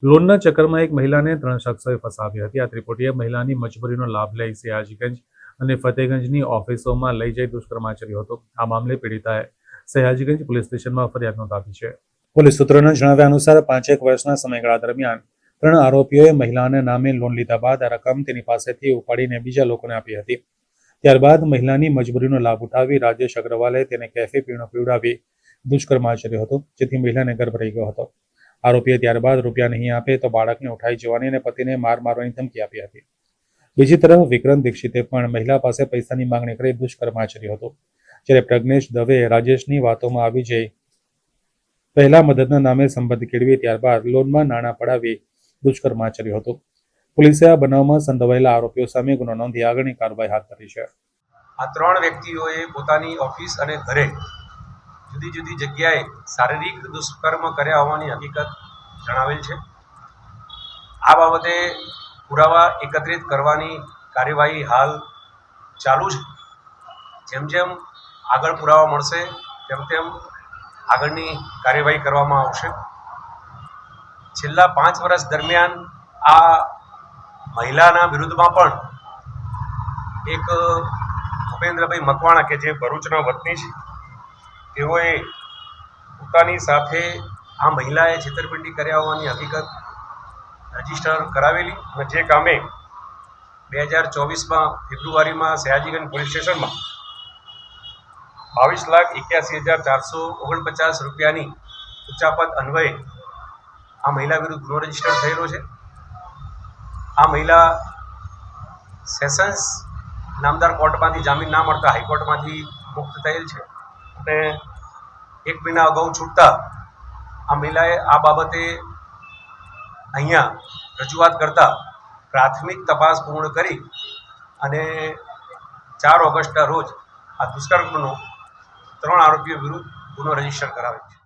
લોનના ચક્કરમાં એક મહિલાને 3 શખ્સોએ ફસાવી હતી. આ ત્રિપુટીએ મહિલાની મજબૂરીનો લાભ લઈ સયાજીગંજ અને ફતેગંજની ઓફિસોમાં લઈ જઈ દુષ્કર્મ આચર્યું હતું. આ મામલે પીડિતાએ સયાજીગંજ પોલીસ સ્ટેશનમાં ફરિયાદ નોંધાવી છે. પોલીસ સૂત્રોના જણાવ્યા અનુસાર 5 વર્ષના સમયગાળા દરમિયાન 3 આરોપીઓએ મહિલાના નામે લોન લીધા બાદ આ રકમ તેની પાસેથી ઉપાડીને બીજા લોકોને આપી હતી. ત્યારબાદ મહિલાની મજબૂરીનો લાભ ઉઠાવી રાજેશ અગ્રવાલે તેને કેફે પીણો પીવડાવી દુષ્કર્મ આચર્યું હતું, જેથી મહિલાને ગર્ભ રહી ગયો હતો. આરોપીએ ત્યારબાદ રૂપિયા નહીં આપે તો બાળકને ઉઠાઈ જવાની અને પતિને માર મારવાની ધમકી આપી હતી. બીજી તરફ વિક્રમ દીક્ષિતે પણ મહિલા પાસે પૈસાની માંગણી કરી દુષ્કર્મ આચર્યું હતું. જ્યારે પ્રજ્ઞેશ દવે રાજેશની વાતોમાં આવી જઈ પહેલા મદદના નામે સંબંધ કેળવી ત્યારબાદ લોનમાં નાણાં પડાવી દુષ્કર્મ આચર્યું હતું. પોલીસે આ બનાવમાં સંડોવાયેલા આરોપીઓ સામે ગુનો નોંધી આગળની કાર્યવાહી હાથ ધરી છે. આ 3 વ્યક્તિઓએ પોતાની ઓફિસ અને ઘરે જુદી જુદી જગ્યાએ શારીરિક દુષ્કર્મ કર્યા હોવાની હકીકત જણાવેલ છે. આ બાબતે પુરાવા એકત્રિત કરવાની કાર્યવાહી હાલ ચાલુ છે. જેમ જેમ આગળ પુરાવા મળશે તેમ તેમ આગળની કાર્યવાહી કરવામાં આવશે. છેલ્લા 5 વર્ષ દરમિયાન આ મહિલાના વિરુદ્ધમાં પણ એક ભૂપેન્દ્રભાઈ મકવાણા કે જે ભરૂચના વતની છે, તેઓએ પોતાની સાથે આ મહિલાએ છેતરપિંડી કર્યા હોવાની હકીકત રજીસ્ટર કરાવેલી અને જે કામે 2024માં ફેબ્રુઆરીમાં સયાજીગંજ પોલીસ સ્ટેશનમાં 22,81,449 રૂપિયાની ઉચાપત અન્વયે આ મહિલા વિરુદ્ધ ગુનો રજીસ્ટર થયેલો છે. આ મહિલા સેશન્સ નામદાર કોર્ટમાંથી જામીન ના મળતા હાઈકોર્ટમાંથી મુક્ત થયેલ છે અને 1 મહિના અગાઉ છૂટતા આ મહિલાએ આ બાબતે અહીંયા રજૂઆત કરતા પ્રાથમિક તપાસ પૂર્ણ કરી અને 4 ઓગસ્ટના રોજ આ દુષ્કર્મનો 3 આરોપીઓ વિરુદ્ધ ગુનો રજીસ્ટર કરાવેલ છે.